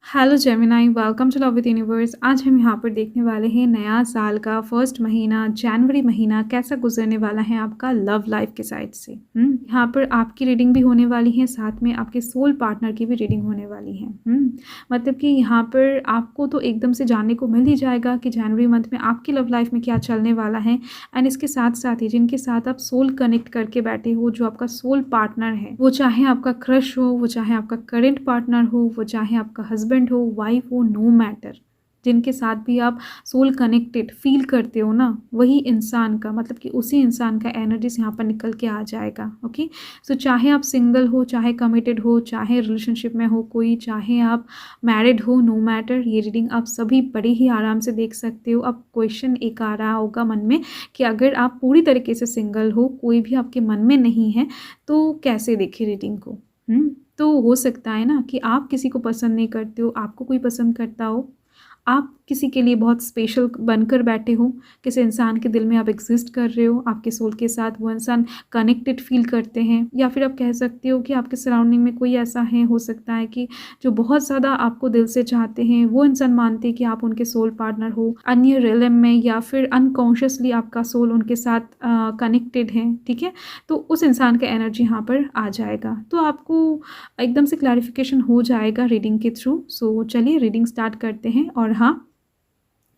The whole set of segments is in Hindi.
Hello Gemini, welcome to love with universe. आज हम यहाँ पर देखने वाले हैं नया साल का फर्स्ट महीना, जनवरी महीना कैसा गुजरने वाला है आपका लव लाइफ के साइड से। यहाँ पर आपकी रीडिंग भी होने वाली है, साथ में आपके सोल पार्टनर की भी रीडिंग होने वाली है। मतलब कि यहाँ पर आपको तो एकदम से जानने को मिल ही जाएगा कि जनवरी मंथ में आपकी लव लाइफ में क्या चलने वाला है। एंड इसके साथ साथ ही जिनके साथ आप सोल कनेक्ट करके बैठे हो, जो आपका सोल पार्टनर है, वो चाहे आपका क्रश हो, वो चाहे आपका करेंट पार्टनर हो, वो चाहे आपका हस्बैंड हो, वाइफ हो, नो मैटर, जिनके साथ भी आप सोल कनेक्टेड फील करते हो ना, वही इंसान का मतलब कि उसी इंसान का एनर्जीज यहाँ पर निकल के आ जाएगा। ओके, सो चाहे आप सिंगल हो, चाहे कमिटेड हो, चाहे रिलेशनशिप में हो कोई, चाहे आप मैरिड हो, नो मैटर, ये रीडिंग आप सभी बड़े ही आराम से देख सकते हो। अब क्वेश्चन एक आ रहा होगा मन में कि अगर आप पूरी तरीके से सिंगल हो, कोई भी आपके मन में नहीं है, तो कैसे देखें रीडिंग को। तो हो सकता है ना कि आप किसी को पसंद नहीं करते हो, आपको कोई पसंद करता हो, आप किसी के लिए बहुत स्पेशल बनकर बैठे हो, किसी इंसान के दिल में आप एग्जिस्ट कर रहे हो, आपके सोल के साथ वो इंसान कनेक्टेड फील करते हैं, या फिर आप कह सकते हो कि आपके सराउंडिंग में कोई ऐसा है, हो सकता है कि जो बहुत ज़्यादा आपको दिल से चाहते हैं, वो इंसान मानते हैं कि आप उनके सोल पार्टनर हो अन्य रियलम में, या फिर अनकॉन्शियसली आपका सोल उनके साथ कनेक्टेड है। ठीक है, तो उस इंसान का एनर्जी यहाँ पर आ जाएगा, तो आपको एकदम से क्लैरिफिकेशन हो जाएगा रीडिंग के थ्रू। सो चलिए रीडिंग स्टार्ट करते हैं। और हाँ,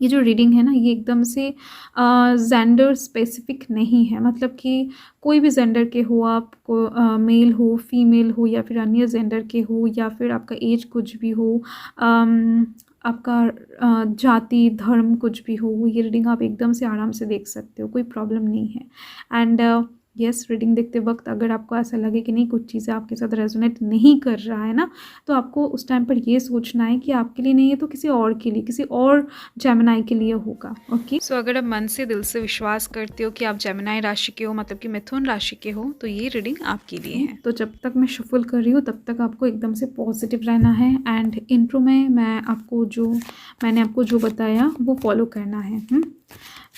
ये जो रीडिंग है ना, ये एकदम से जेंडर स्पेसिफिक नहीं है, मतलब कि कोई भी जेंडर के हो, आप को मेल हो, फीमेल हो, या फिर अन्य जेंडर के हो, या फिर आपका एज कुछ भी हो, आपका जाति धर्म कुछ भी हो, ये रीडिंग आप एकदम से आराम से देख सकते हो, कोई प्रॉब्लम नहीं है। एंड यस, रीडिंग देखते वक्त अगर आपको ऐसा लगे कि नहीं कुछ चीज़ें आपके साथ रेजोनेट नहीं कर रहा है ना, तो आपको उस टाइम पर ये सोचना है कि आपके लिए नहीं है तो किसी और के लिए, किसी और जेमिनाई के लिए होगा। ओके, सो अगर आप मन से दिल से विश्वास करते हो कि आप जेमिनाई राशि के हो, मतलब कि मिथुन राशि के हो, तो ये रीडिंग आपके लिए है। तो जब तक मैं शफल कर रही हूँ तब तक आपको एकदम से पॉजिटिव रहना है। एंड इंट्रो में मैंने आपको जो बताया वो फॉलो करना है।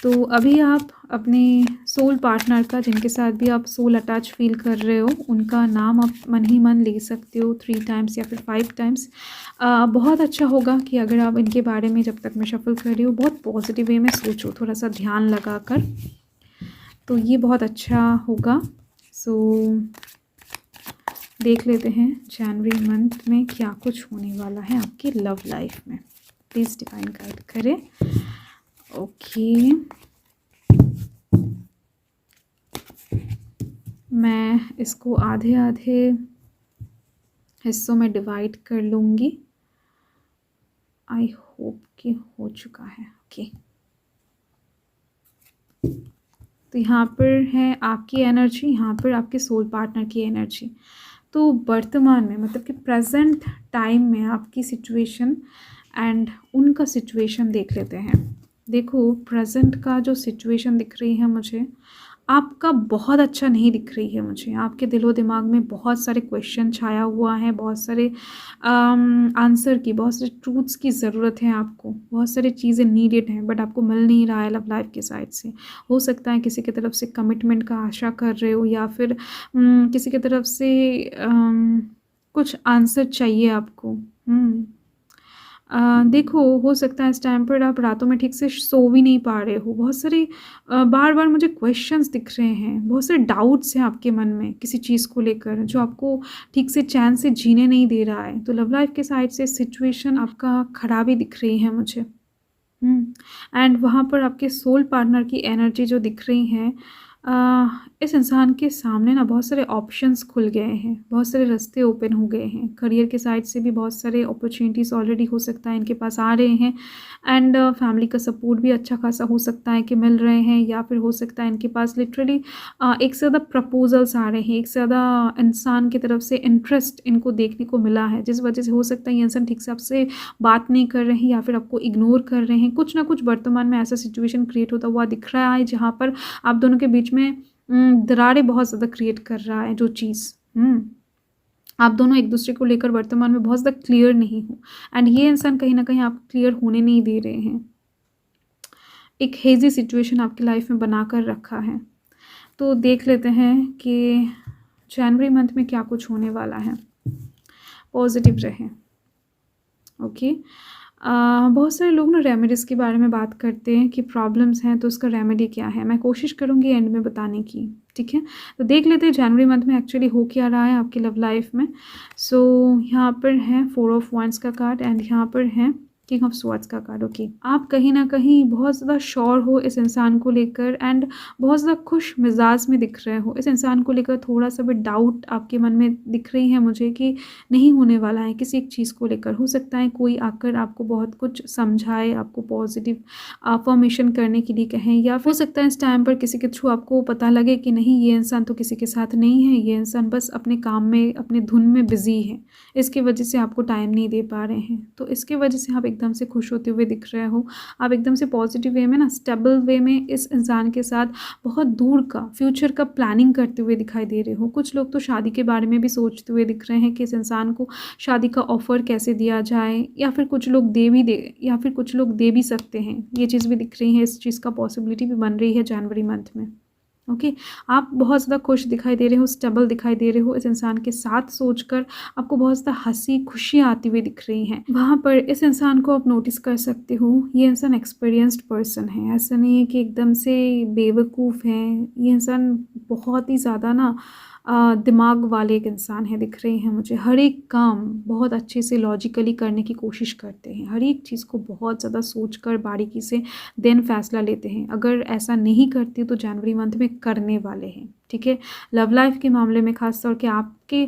तो अभी आप अपने सोल पार्टनर का, जिनके साथ भी आप सोल अटैच फील कर रहे हो, उनका नाम आप मन ही मन ले सकते हो 3 टाइम्स या फिर 5 टाइम्स। बहुत अच्छा होगा कि अगर आप इनके बारे में, जब तक मैं शफल कर रही हूँ, बहुत पॉजिटिव वे में सोचो, थोड़ा सा ध्यान लगा कर, तो ये बहुत अच्छा होगा। सो देख लेते हैं जनवरी मंथ में क्या कुछ होने वाला है आपकी लव लाइफ में। प्लीज़ डिवाइन गाइड करें। ओके, मैं इसको आधे आधे हिस्सों में डिवाइड कर लूँगी। आई होप कि हो चुका है। ओके, तो यहाँ पर है आपकी एनर्जी, यहाँ पर आपके सोल पार्टनर की एनर्जी। तो वर्तमान में, मतलब कि प्रेजेंट टाइम में आपकी सिचुएशन एंड उनका सिचुएशन देख लेते हैं। देखो, प्रेजेंट का जो सिचुएशन दिख रही है मुझे, आपका बहुत अच्छा नहीं दिख रही है मुझे। आपके दिलो दिमाग में बहुत सारे क्वेश्चन छाया हुआ है, बहुत सारे आंसर की, बहुत सारे ट्रूथ्स की ज़रूरत है आपको, बहुत सारी चीज़ें नीडेड हैं, बट आपको मिल नहीं रहा है लव लाइफ के साइड से। हो सकता है किसी की तरफ से कमिटमेंट का आशा कर रहे हो, या फिर किसी की तरफ से कुछ आंसर चाहिए आपको। देखो, हो सकता है इस टाइम पर आप रातों में ठीक से सो भी नहीं पा रहे हो। बहुत सारे बार बार मुझे क्वेश्चंस दिख रहे हैं, बहुत सारे डाउट्स हैं आपके मन में किसी चीज़ को लेकर, जो आपको ठीक से चैन से जीने नहीं दे रहा है। तो लव लाइफ के साइड से सिचुएशन आपका खराबी दिख रही है मुझे। एंड वहाँ पर आपके सोल पार्टनर की एनर्जी जो दिख रही है, इस इंसान के सामने ना बहुत सारे ऑप्शंस खुल गए हैं, बहुत सारे रास्ते ओपन हो गए हैं। करियर के साइड से भी बहुत सारे अपॉर्चुनिटीज़ ऑलरेडी हो सकता है इनके पास आ रहे हैं। एंड फैमिली का सपोर्ट भी अच्छा खासा हो सकता है कि मिल रहे हैं, या फिर हो सकता है इनके पास लिटरली एक से ज़्यादा प्रपोजल्स आ रहे हैं, एक से ज़्यादा इंसान की तरफ से इंटरेस्ट इनको देखने को मिला है, जिस वजह से हो सकता है ये इंसान ठीक से आपसे बात नहीं कर रहे हैं, या फिर आपको इग्नोर कर रहे हैं। कुछ ना कुछ वर्तमान में ऐसा सिचुएशन क्रिएट होता हुआ दिख रहा है, जहाँ पर आप दोनों के बीच में दरारें बहुत ज़्यादा क्रिएट कर रहा है। जो चीज़ आप दोनों एक दूसरे को लेकर वर्तमान में बहुत ज़्यादा क्लियर नहीं हो, एंड ये इंसान कहीं ना कहीं आप क्लियर होने नहीं दे रहे हैं। एक हेजी सिचुएशन आपकी लाइफ में बना कर रखा है। तो देख लेते हैं कि जनवरी मंथ में क्या कुछ होने वाला है। पॉजिटिव रहें। ओके। बहुत सारे लोग ना रेमेडीज़ के बारे में बात करते हैं कि प्रॉब्लम्स हैं तो उसका रेमेडी क्या है। मैं कोशिश करूँगी एंड में बताने की, ठीक है? तो देख लेते हैं जनवरी मंथ में एक्चुअली हो क्या रहा है आपकी लव लाइफ में। सो यहाँ पर है 4 ऑफ वांड्स का कार्ड एंड यहाँ पर है किंग ऑफ स्वॉर्ड्स का कार्ड। ओके, आप कहीं न कहीं बहुत ज़्यादा श्योर हो इस इंसान को लेकर एंड बहुत ज़्यादा खुश मिजाज में दिख रहे हो। इस इंसान को लेकर थोड़ा-सा भी डाउट आपके मन में दिख रही है मुझे कि नहीं होने वाला है किसी एक चीज़ को लेकर। हो सकता है कोई आकर आपको बहुत कुछ समझाए, आपको पॉजिटिव अफ़र्मेशन करने के लिए कहें, या हो सकता है इस टाइम पर किसी के थ्रू आपको पता लगे कि नहीं, ये इंसान तो किसी के साथ नहीं है, ये इंसान बस अपने काम में, अपने धुन में बिज़ी है। इसकी वजह से आपको टाइम नहीं दे पा रहे हैं। तो इसकी वजह से आप एकदम से खुश होते हुए दिख रहे हो। आप एकदम से पॉजिटिव वे में ना, स्टेबल वे में इस इंसान के साथ बहुत दूर का फ्यूचर का प्लानिंग करते हुए दिखाई दे रहे हो। कुछ लोग तो शादी के बारे में भी सोचते हुए दिख रहे हैं कि इस इंसान को शादी का ऑफ़र कैसे दिया जाए, या फिर कुछ लोग दे भी सकते हैं। ये चीज़ भी दिख रही है, इस चीज़ का पॉसिबिलिटी भी बन रही है जनवरी मंथ में। ओके, आप बहुत ज़्यादा खुश दिखाई दे रहे हो, स्टेबल दिखाई दे रहे हो। इस इंसान के साथ सोचकर आपको बहुत ज़्यादा हँसी खुशियाँ आती हुई दिख रही हैं। वहाँ पर इस इंसान को आप नोटिस कर सकते हो, ये इंसान एक्सपीरियंस्ड पर्सन है। ऐसा नहीं है कि एकदम से बेवकूफ़ हैं। ये इंसान बहुत ही ज़्यादा ना दिमाग वाले एक इंसान है दिख रहे हैं मुझे। हर एक काम बहुत अच्छे से लॉजिकली करने की कोशिश करते हैं। हर एक चीज़ को बहुत ज़्यादा सोचकर बारीकी से देन फैसला लेते हैं। अगर ऐसा नहीं करते तो जनवरी मंथ में करने वाले हैं, ठीक है? लव लाइफ के मामले में ख़ास तौर के आपके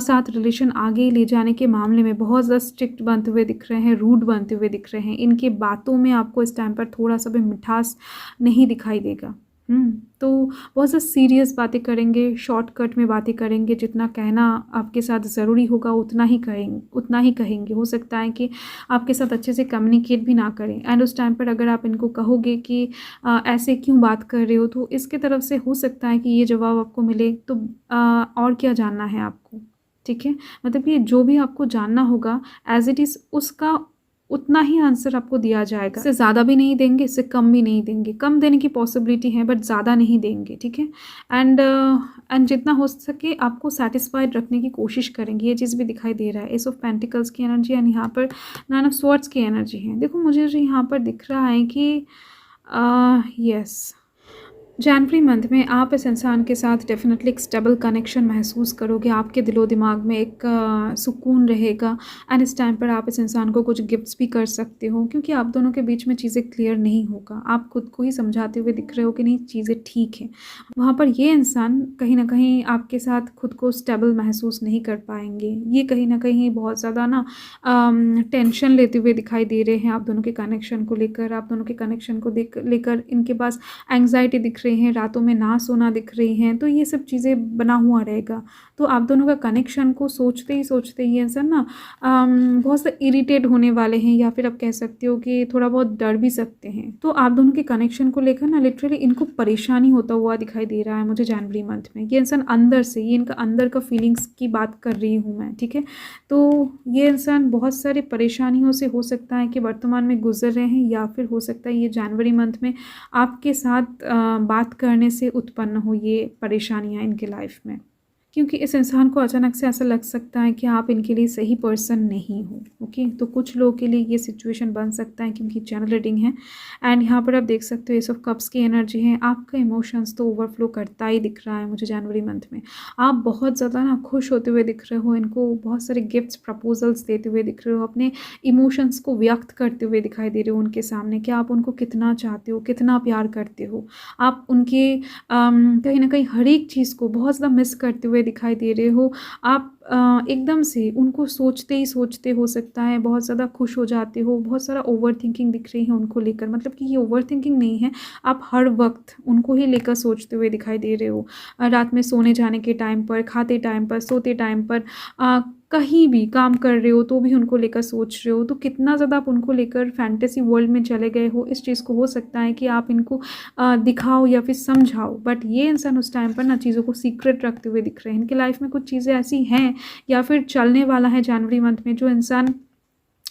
साथ रिलेशन आगे ले जाने के मामले में बहुत ज़्यादा स्ट्रिक्ट बनते हुए दिख रहे हैं, रूड बनते हुए दिख रहे हैं। इनके बातों में आपको इस टाइम पर थोड़ा-सा भी मिठास नहीं दिखाई देगा। तो बहुत ज़्यादा सीरियस बातें करेंगे, शॉर्टकट में बातें करेंगे। जितना कहना आपके साथ ज़रूरी होगा उतना ही कहेंगे। हो सकता है कि आपके साथ अच्छे से कम्युनिकेट भी ना करें एंड उस टाइम पर अगर आप इनको कहोगे कि ऐसे क्यों बात कर रहे हो, तो इसके तरफ से हो सकता है कि ये जवाब आपको मिले, तो और क्या जानना है आपको, ठीक है? मतलब ये जो भी आपको जानना होगा एज़ इट इज़ उसका उतना ही आंसर आपको दिया जाएगा। इससे ज़्यादा भी नहीं देंगे, इससे कम भी नहीं देंगे। कम देने की पॉसिबिलिटी है बट ज़्यादा नहीं देंगे, ठीक है? एंड जितना हो सके आपको सैटिस्फाइड रखने की कोशिश करेंगे। ये चीज़ भी दिखाई दे रहा है। एस ऑफ पेंटिकल्स की एनर्जी एंड यहाँ पर 9 ऑफ स्वॉर्ड्स की एनर्जी है। देखो मुझे जो यहाँ पर दिख रहा है कि यस, जनवरी मंथ में आप इस इंसान के साथ डेफिनेटली एक स्टेबल कनेक्शन महसूस करोगे। आपके दिलो दिमाग में एक सुकून रहेगा एंड इस टाइम पर आप इस इंसान को कुछ गिफ्ट्स भी कर सकते हो, क्योंकि आप दोनों के बीच में चीज़ें क्लियर नहीं होगा। आप खुद को ही समझाते हुए दिख रहे हो कि नहीं, चीज़ें ठीक हैं। वहाँ पर ये इंसान कहीं ना कहीं आपके साथ खुद को स्टेबल महसूस नहीं कर पाएंगे। ये कहीं ना कहीं बहुत ज़्यादा ना टेंशन लेते हुए दिखाई दे रहे हैं आप दोनों के कनेक्शन को लेकर। आप दोनों के कनेक्शन को लेकर इनके पास एंग्जाइटी दिख रही हैं, रातों में ना सोना दिख रही हैं। तो ये सब चीज़ें बना हुआ रहेगा। तो आप दोनों का कनेक्शन को सोचते ही इंसान ना बहुत सा इरिटेट होने वाले हैं, या फिर आप कह सकते हो कि थोड़ा बहुत डर भी सकते हैं। तो आप दोनों के कनेक्शन को लेकर ना लिटरली इनको परेशानी होता हुआ दिखाई दे रहा है मुझे जनवरी मंथ में। ये इंसान अंदर से, ये इनका अंदर का फीलिंग्स की बात कर रही हूँ मैं, ठीक है? तो ये इंसान बहुत सारी परेशानियों से हो सकता है कि वर्तमान में गुजर रहे हैं, या फिर हो सकता है ये जनवरी मंथ में आपके साथ बात करने से उत्पन्न हो ये परेशानियाँ इनके लाइफ में। क्योंकि इस इंसान को अचानक से ऐसा लग सकता है कि आप इनके लिए सही पर्सन नहीं हो। ओके, तो कुछ लोगों के लिए ये सिचुएशन बन सकता है क्योंकि जनरल रीडिंग है। एंड यहाँ पर आप देख सकते हो एस ऑफ कप्स की एनर्जी है। आपका इमोशंस तो ओवरफ्लो करता ही दिख रहा है मुझे जनवरी मंथ में। आप बहुत ज़्यादा ना खुश होते हुए दिख रहे हो, इनको बहुत सारे गिफ्ट्स प्रपोजल्स देते हुए दिख रहे हो, अपने इमोशंस को व्यक्त करते हुए दिखाई दे रहे हो उनके सामने कि आप उनको कितना चाहते हो, कितना प्यार करते हो। आप उनके कहीं ना कहीं हर एक चीज़ को बहुत ज़्यादा मिस करते हुए दिखाई दे रहे हो। आप एकदम से उनको सोचते हो सकता है बहुत ज़्यादा खुश हो जाते हो। बहुत सारा ओवर थिंकिंग दिख रही है उनको लेकर, मतलब कि ये ओवर थिंकिंग नहीं है, आप हर वक्त उनको ही लेकर सोचते हुए दिखाई दे रहे हो। रात में सोने जाने के टाइम पर, खाते टाइम पर, सोते टाइम पर, कहीं भी काम कर रहे हो तो भी उनको लेकर सोच रहे हो। तो कितना ज़्यादा आप उनको लेकर फैंटेसी वर्ल्ड में चले गए हो, इस चीज़ को हो सकता है कि आप इनको दिखाओ या फिर समझाओ। बट ये इंसान उस टाइम पर ना चीज़ों को सीक्रेट रखते हुए दिख रहे हैं। इनके लाइफ में कुछ चीज़ें ऐसी हैं या फिर चलने वाला है जनवरी मंथ में, जो इंसान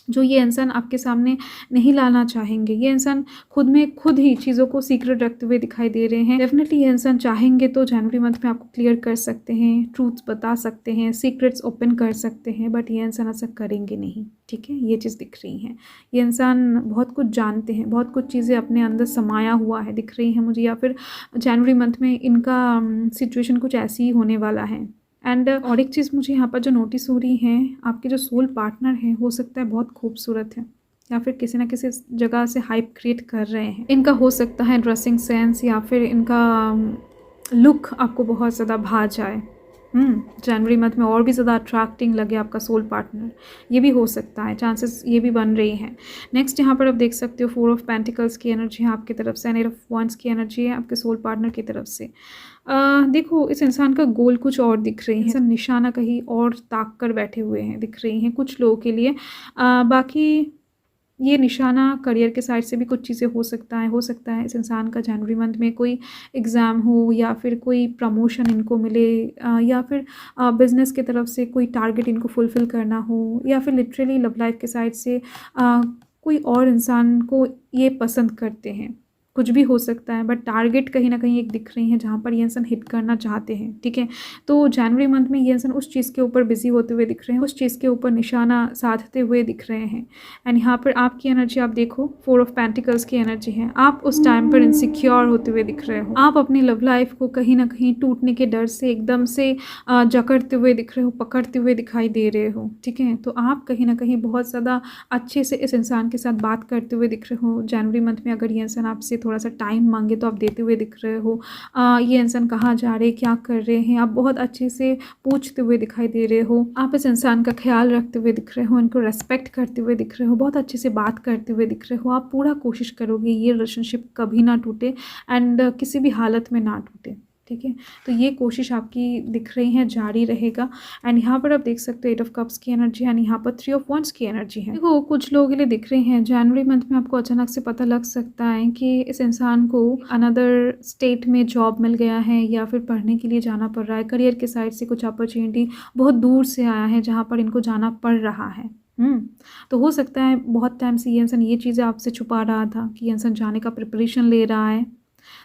जो ये इंसान आपके सामने नहीं लाना चाहेंगे। ये इंसान खुद में खुद ही चीज़ों को सीक्रेट रखते हुए दिखाई दे रहे हैं। डेफ़िनेटली ये इंसान चाहेंगे तो जनवरी मंथ में आपको क्लियर कर सकते हैं, ट्रूथ्स बता सकते हैं, सीक्रेट्स ओपन कर सकते हैं, बट ये इंसान ऐसा करेंगे नहीं, ठीक है? ये चीज़ दिख रही है। ये इंसान बहुत कुछ जानते हैं, बहुत कुछ चीज़ें अपने अंदर समाया हुआ है, दिख रही हैं मुझे, या फिर जनवरी मंथ में इनका सिचुएशन कुछ ऐसी ही होने वाला है। एंड और एक चीज़ मुझे यहाँ पर जो नोटिस हो रही है, आपके जो सोल पार्टनर है हो सकता है बहुत खूबसूरत है, या फिर किसी ना किसी जगह से हाइप क्रिएट कर रहे हैं। इनका हो सकता है ड्रेसिंग सेंस या फिर इनका लुक आपको बहुत ज़्यादा भा जाए। जनवरी मंथ में और भी ज़्यादा अट्रैक्टिंग लगे आपका सोल पार्टनर, ये भी हो सकता है, चांसेस ये भी बन रही हैं। नेक्स्ट यहाँ पर आप देख सकते हो 4 ऑफ पेंटिकल्स की एनर्जी है आपकी तरफ से, 8 ऑफ वांड्स की एनर्जी है आपके सोल पार्टनर की तरफ से। देखो इस इंसान का गोल कुछ और दिख रही है, निशाना कहीं और ताक कर बैठे हुए हैं, दिख रही हैं कुछ लोगों के लिए। बाकी ये निशाना करियर के साइड से भी कुछ चीज़ें हो सकता है इस इंसान का जनवरी मंथ में कोई एग्ज़ाम हो, या फिर कोई प्रमोशन इनको मिले, या फिर बिज़नेस की तरफ से कोई टारगेट इनको फुलफ़िल करना हो, या फिर लिटरली लव लाइफ के साइड से कोई और इंसान को ये पसंद करते हैं। कुछ भी हो सकता है, बट टारगेट कहीं न कहीं एक दिख रही है जहाँ पर ये इंसान हिट करना चाहते हैं, ठीक है? तो जनवरी मंथ में ये इंसान उस चीज़ के ऊपर बिज़ी होते हुए दिख रहे हैं, उस चीज़ के ऊपर निशाना साधते हुए दिख रहे हैं। एंड यहाँ पर आपकी एनर्जी आप देखो 4 ऑफ पेंटिकल्स की एनर्जी है। आप उस टाइम पर इनसिक्योर होते हुए दिख रहे हो। आप अपनी लव लाइफ को कहीं न कहीं टूटने के डर से एकदम से जकड़ते हुए दिख रहे हो, पकड़ते हुए दिखाई दे रहे हो, ठीक है? तो आप कहीं न कहीं बहुत ज़्यादा अच्छे से इस इंसान के साथ बात करते हुए दिख रहे हो। जनवरी मंथ में अगर ये इंसान आपसे थोड़ा सा टाइम मांगे तो आप देते हुए दिख रहे हो। ये इंसान कहाँ जा रहे हैं, क्या कर रहे हैं, आप बहुत अच्छे से पूछते हुए दिखाई दे रहे हो। आप इस इंसान का ख्याल रखते हुए दिख रहे हो, इनको रेस्पेक्ट करते हुए दिख रहे हो, बहुत अच्छे से बात करते हुए दिख रहे हो। आप पूरा कोशिश करोगे ये रिलेशनशिप कभी ना टूटे एंड किसी भी हालत में ना टूटे, ठीक है? तो ये कोशिश आपकी दिख रही है, जारी रहेगा। एंड यहाँ पर आप देख सकते हो 8 ऑफ कप्स की एनर्जी एंड यहाँ पर 3 ऑफ वांड्स की एनर्जी है। देखो कुछ लोगों के लिए दिख रही हैं जनवरी मंथ में आपको अचानक से पता लग सकता है कि इस इंसान को अनदर स्टेट में जॉब मिल गया है, या फिर पढ़ने के लिए जाना पड़ रहा है। करियर के साइड से कुछ अपॉर्चुनिटी बहुत दूर से आया है जहाँ पर इनको जाना पड़ रहा है। तो हो सकता है बहुत टाइम से ये इंसान ये चीज़ें आपसे छुपा रहा था कि ये इंसान जाने का प्रिपरेशन ले रहा है।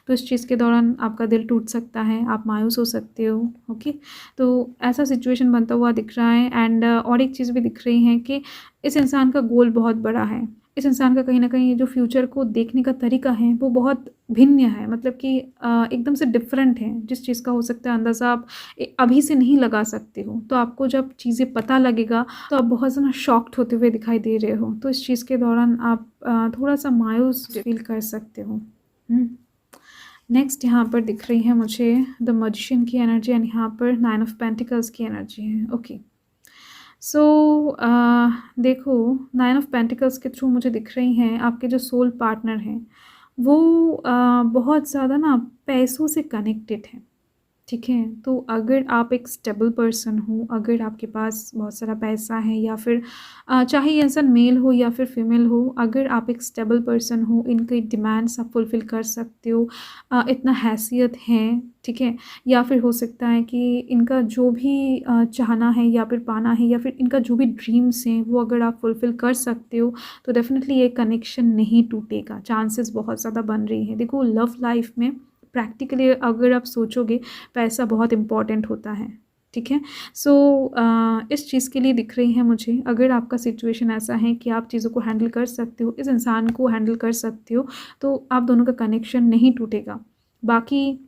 तो इस चीज़ के दौरान आपका दिल टूट सकता है, आप मायूस हो सकते हो, ओके? तो ऐसा सिचुएशन बनता हुआ दिख रहा है। एंड और एक चीज़ भी दिख रही है कि इस इंसान का गोल बहुत बड़ा है। इस इंसान का कहीं न कहीं जो फ्यूचर को देखने का तरीका है वो बहुत भिन्न है, मतलब कि एकदम से डिफरेंट है। जिस चीज़ का हो सकता है अंदाज़ा आप अभी से नहीं लगा सकते हो, तो आपको जब चीज़ें पता लगेगा तो आप बहुत ज़्यादा शॉक्ड होते हुए दिखाई दे रहे हो। तो इस चीज़ के दौरान आप थोड़ा-सा मायूस फील कर सकते हो। नेक्स्ट यहाँ पर दिख रही है मुझे द मैजिशियन की एनर्जी एंड यहाँ पर 9 ऑफ पेंटिकल्स की एनर्जी है, ओके? सो देखो 9 ऑफ पेंटिकल्स के थ्रू मुझे दिख रही हैं आपके जो सोल पार्टनर हैं वो बहुत ज़्यादा ना पैसों से कनेक्टेड हैं, ठीक है? तो अगर आप एक स्टेबल पर्सन हो, अगर आपके पास बहुत सारा पैसा है, या फिर चाहे ये इंसान मेल हो या फिर फीमेल हो, अगर आप एक स्टेबल पर्सन हो, इनकी डिमांड्स आप फुलफ़िल कर सकते हो, इतना हैसियत है, ठीक है? या फिर हो सकता है कि इनका जो भी चाहना है या फिर पाना है, या फिर इनका जो भी ड्रीम्स हैं वो अगर आप फुलफ़िल कर सकते हो, तो डेफ़िनेटली ये कनेक्शन नहीं टूटेगा, चांसेस बहुत ज़्यादा बन रही हैं। देखो लव लाइफ़ में प्रैक्टिकली अगर आप सोचोगे पैसा बहुत इम्पॉर्टेंट होता है, ठीक है? सो इस चीज़ के लिए दिख रही है मुझे, अगर आपका सिचुएशन ऐसा है कि आप चीज़ों को हैंडल कर सकते हो, इस इंसान को हैंडल कर सकते हो, तो आप दोनों का कनेक्शन नहीं टूटेगा। बाकी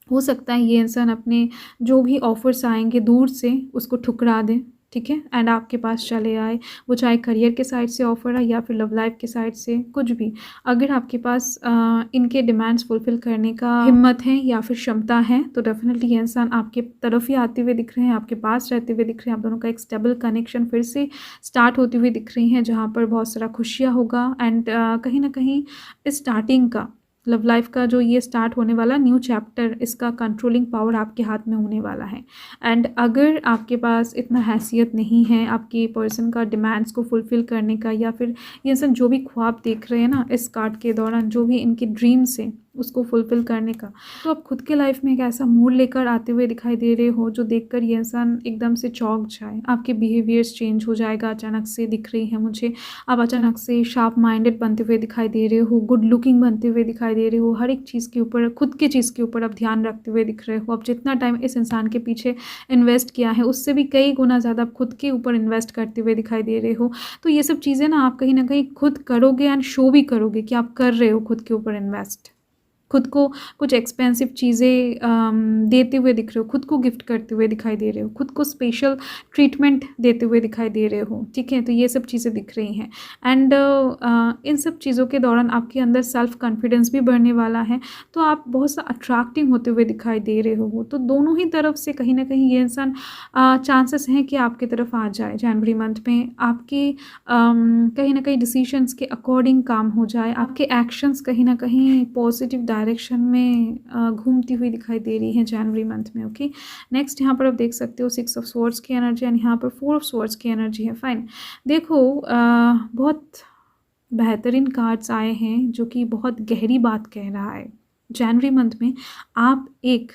हो सकता है ये इंसान अपने जो भी ऑफ़र्स आएंगे दूर से उसको ठुकरा दे, ठीक है? एंड आपके पास चले आए, वो चाहे करियर के साइड से ऑफ़र है या फिर लव लाइफ के साइड से, कुछ भी। अगर आपके पास इनके डिमांड्स फुलफ़िल करने का हिम्मत है या फिर क्षमता है, तो डेफ़िनेटली ये इंसान आपके तरफ ही आते हुए दिख रहे हैं, आपके पास रहते हुए दिख रहे हैं। आप दोनों का एक स्टेबल कनेक्शन फिर से स्टार्ट होती हुई दिख रही हैं, जहाँ पर बहुत सारा खुशियाँ होगा। एंड कहीं न कहीं इस स्टार्टिंग का लव लाइफ का जो ये स्टार्ट होने वाला न्यू चैप्टर, इसका कंट्रोलिंग पावर आपके हाथ में होने वाला है। एंड अगर आपके पास इतना हैसियत नहीं है आपके पर्सन का डिमांड्स को फुलफ़िल करने का, या फिर ये इंसान जो भी ख्वाब देख रहे हैं ना इस कार्ड के दौरान, जो भी इनके ड्रीम्स हैं उसको फुलफ़िल करने का। तो आप खुद के लाइफ़ में एक ऐसा मोड़ लेकर आते हुए दिखाई दे रहे हो जो देखकर ये इंसान एकदम से चौंक जाए। आपके बिहेवियर्स चेंज हो जाएगा अचानक से दिख रही है मुझे। आप अचानक से शार्प माइंडेड बनते हुए दिखाई दे रहे हो, गुड लुकिंग बनते हुए दिखाई दे रहे हो। हर एक चीज़ के ऊपर, खुद की चीज़ के ऊपर आप ध्यान रखते हुए दिख रहे हो। आप जितना टाइम इस इंसान के पीछे इन्वेस्ट किया है उससे भी कई गुना ज़्यादा आप खुद के ऊपर इन्वेस्ट करते हुए दिखाई दे रहे हो। तो ये सब चीज़ें ना आप कहीं न कहीं खुद करोगे एंड शो भी करोगे कि आप कर रहे हो खुद के ऊपर इन्वेस्ट। खुद को कुछ एक्सपेंसिव चीज़ें देते हुए दिख रहे हो, खुद को गिफ्ट करते हुए दिखाई दे रहे हो, खुद को स्पेशल ट्रीटमेंट देते हुए दिखाई दे रहे हो, ठीक है? तो ये सब चीज़ें दिख रही हैं एंड इन सब चीज़ों के दौरान आपके अंदर सेल्फ कॉन्फिडेंस भी बढ़ने वाला है, तो आप बहुत सा अट्रैक्टिव होते हुए दिखाई दे रहे हो। तो दोनों ही तरफ से कहीं न कहीं ये इंसान चांसेस हैं कि आपकी तरफ आ जाए जनवरी मंथ में। आपके कहीं न कहीं डिसीजंस के अकॉर्डिंग काम हो जाए, आपके एक्शंस कहीं न कहीं पॉजिटिव डायरेक्शन में घूमती हुई दिखाई दे रही है जनवरी मंथ में, ओके। नेक्स्ट यहाँ पर आप देख सकते हो 6 ऑफ स्वॉर्ड्स की एनर्जी एंड यहाँ पर 4 ऑफ स्वॉर्ड्स की एनर्जी है। फाइन, देखो बहुत बेहतरीन कार्ड्स आए हैं जो कि बहुत गहरी बात कह रहा है। जनवरी मंथ में आप एक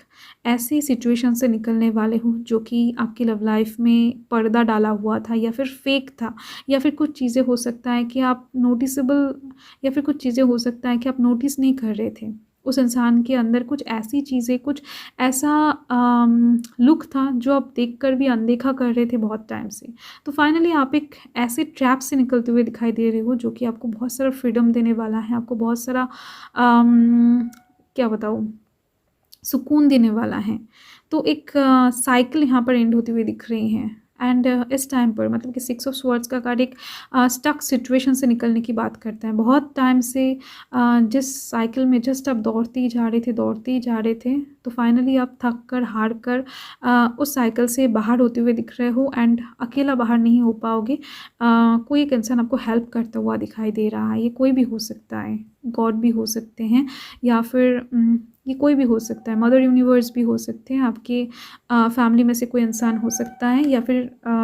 ऐसी सिचुएशन से निकलने वाले हो जो कि आपकी लव लाइफ में पर्दा डाला हुआ था या फिर फेक था, या फिर कुछ चीज़ें हो सकता है कि आप नोटिसेबल, या फिर कुछ चीज़ें हो सकता है कि आप नोटिस नहीं कर रहे थे। उस इंसान के अंदर कुछ ऐसी चीज़ें, कुछ ऐसा लुक था जो आप देखकर भी अनदेखा कर रहे थे बहुत टाइम से। तो फाइनली आप एक ऐसे ट्रैप से निकलते हुए दिखाई दे रहे हो जो कि आपको बहुत सारा फ्रीडम देने वाला है, आपको बहुत सारा क्या बताऊँ, सुकून देने वाला है। तो एक साइकिल यहाँ पर एंड होती हुई दिख रही है एंड इस टाइम पर मतलब कि 6 ऑफ स्वॉर्ड्स का कार्ड एक स्टक सिचुएशन से निकलने की बात करता है। बहुत टाइम से जिस साइकिल में जस्ट आप दौड़ते ही जा रहे थे, तो फाइनली आप थक कर, हार कर उस साइकिल से बाहर होते हुए दिख रहे हो एंड अकेला बाहर नहीं हो पाओगे। कोई एक इंसान आपको हेल्प करता हुआ दिखाई दे रहा है। ये कोई भी हो सकता है, गॉड भी हो सकते हैं, या फिर ये कोई भी हो सकता है, मदर यूनिवर्स भी हो सकते हैं, आपके फैमिली में से कोई इंसान हो सकता है, या फिर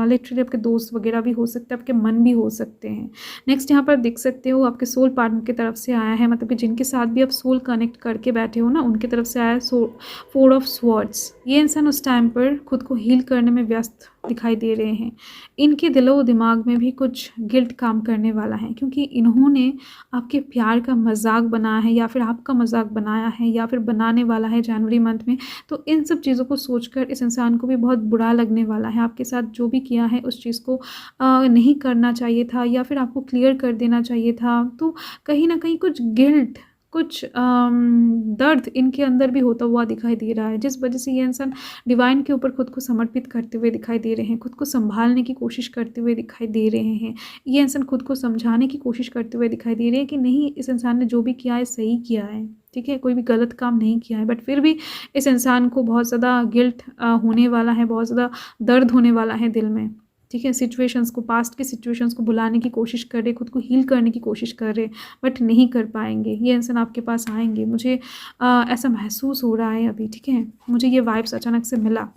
लिटरली आपके दोस्त वगैरह भी हो सकते हैं, आपके मन भी हो सकते हैं। नेक्स्ट यहाँ पर देख सकते हो आपके सोल पार्टनर की तरफ से आया है, मतलब कि जिनके साथ भी आप सोल कनेक्ट करके बैठे हो ना, उनकी तरफ से आया है 4 ऑफ स्वॉर्ड्स। ये इंसान उस टाइम पर खुद को हील करने में व्यस्त दिखाई दे रहे हैं। इनके दिलो दिमाग में भी कुछ गिल्ट काम करने वाला है, क्योंकि इन्होंने आपके प्यार का मजाक बनाया है, या फिर आपका मजाक बनाया है, या फिर बनाने वाला है जनवरी मंथ में। तो इन सब चीज़ों को सोचकर इस इंसान को भी बहुत बुरा लगने वाला है। आपके साथ जो भी किया है उस चीज़ को नहीं करना चाहिए था, या फिर आपको क्लियर कर देना चाहिए था। तो कहीं ना कहीं कुछ गिल्ट, कुछ दर्द इनके अंदर भी होता हुआ दिखाई दे रहा है, जिस वजह से ये इंसान डिवाइन के ऊपर खुद को समर्पित करते हुए दिखाई दे रहे हैं, खुद को संभालने की कोशिश करते हुए दिखाई दे रहे हैं। ये इंसान खुद को समझाने की कोशिश करते हुए दिखाई दे रहे हैं कि नहीं, इस इंसान ने जो भी किया है सही किया है, ठीक है, कोई भी गलत काम नहीं किया है। बट फिर भी इस इंसान को बहुत ज़्यादा गिल्ट होने वाला है, बहुत ज़्यादा दर्द होने वाला है दिल में, ठीक है। सिचुएशंस को, पास्ट के सिचुएशंस को बुलाने की कोशिश कर रहे, खुद को हील करने की कोशिश कर रहे, बट नहीं कर पाएंगे। ये इंसान आपके पास आएंगे, मुझे ऐसा महसूस हो रहा है अभी, ठीक है, मुझे ये वाइब्स अचानक से मिला।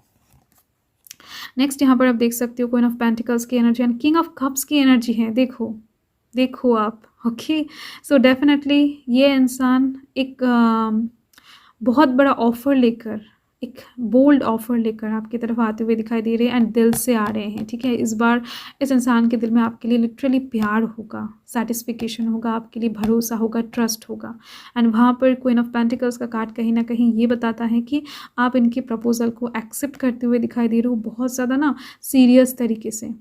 नेक्स्ट यहाँ पर आप देख सकते हो क्वीन ऑफ पेंटिकल्स की energy and king of cups की एनर्जी है। देखो आप, ओके। सो डेफिनेटली ये इंसान एक बहुत बड़ा ऑफर लेकर, एक बोल्ड ऑफर लेकर आपकी तरफ आते हुए दिखाई दे रहे हैं एंड दिल से आ रहे हैं, ठीक है। इस बार इस इंसान के दिल में आपके लिए लिटरली प्यार होगा, सेटिस्फिकेशन होगा, आपके लिए भरोसा होगा, ट्रस्ट होगा। एंड वहाँ पर क्वीन ऑफ पेंटिकल्स का कार्ड कहीं ना कहीं ये बताता है कि आप इनके प्रपोजल को एक्सेप्ट करते हुए दिखाई दे रहे हो बहुत ज़्यादा ना सीरियस तरीके से,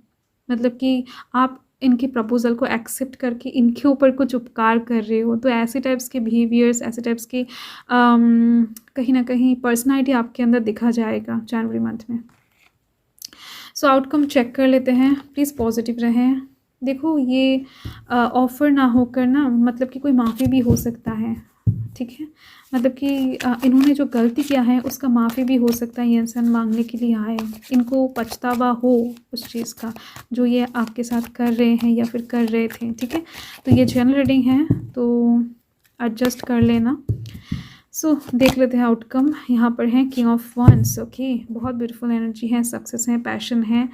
मतलब कि आप इनके प्रपोजल को एक्सेप्ट करके इनके ऊपर कुछ उपकार कर रहे हो। तो ऐसे टाइप्स के बिहेवियर्स, ऐसे टाइप्स के कहीं ना कहीं पर्सनालिटी आपके अंदर दिखा जाएगा जनवरी मंथ में। सो आउटकम चेक कर लेते हैं, प्लीज़ पॉजिटिव रहें। देखो ये ऑफ़र ना होकर ना, मतलब कि कोई माफ़ी भी हो सकता है, ठीक है, मतलब कि इन्होंने जो गलती किया है उसका माफ़ी भी हो सकता है, ये इंसान मांगने के लिए आए, इनको पछतावा हो उस चीज़ का जो ये आपके साथ कर रहे हैं या फिर कर रहे थे, ठीक है। तो ये जनरल रीडिंग है, तो एडजस्ट कर लेना। सो देख लेते हैं आउटकम। यहाँ पर है किंग ऑफ वंस। ओके, बहुत ब्यूटीफुल एनर्जी है, सक्सेस है, पैशन है,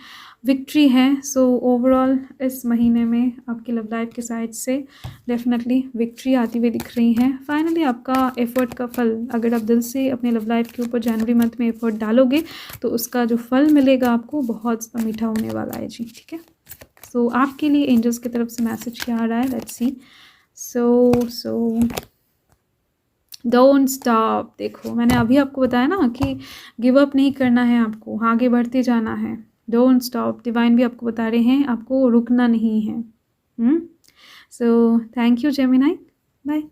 विक्ट्री है। सो ओवरऑल इस महीने में आपकी लव लाइफ के साइड से डेफिनेटली विक्ट्री आती हुई दिख रही है। फाइनली आपका एफर्ट का फल, अगर आप दिल से अपने लव लाइफ के ऊपर जनवरी मंथ में एफर्ट डालोगे तो उसका जो फल मिलेगा आपको बहुत मीठा होने वाला है जी। ठीक है, सो आपके लिए एंजल्स की तरफ से मैसेज क्या आ रहा है, let's see. So don't stop. देखो मैंने अभी आपको बताया ना कि गिव अप नहीं करना है, आपको आगे बढ़ते जाना है। डोंट स्टॉप, डिवाइन भी आपको बता रहे हैं आपको रुकना नहीं है। So thank you Gemini, bye.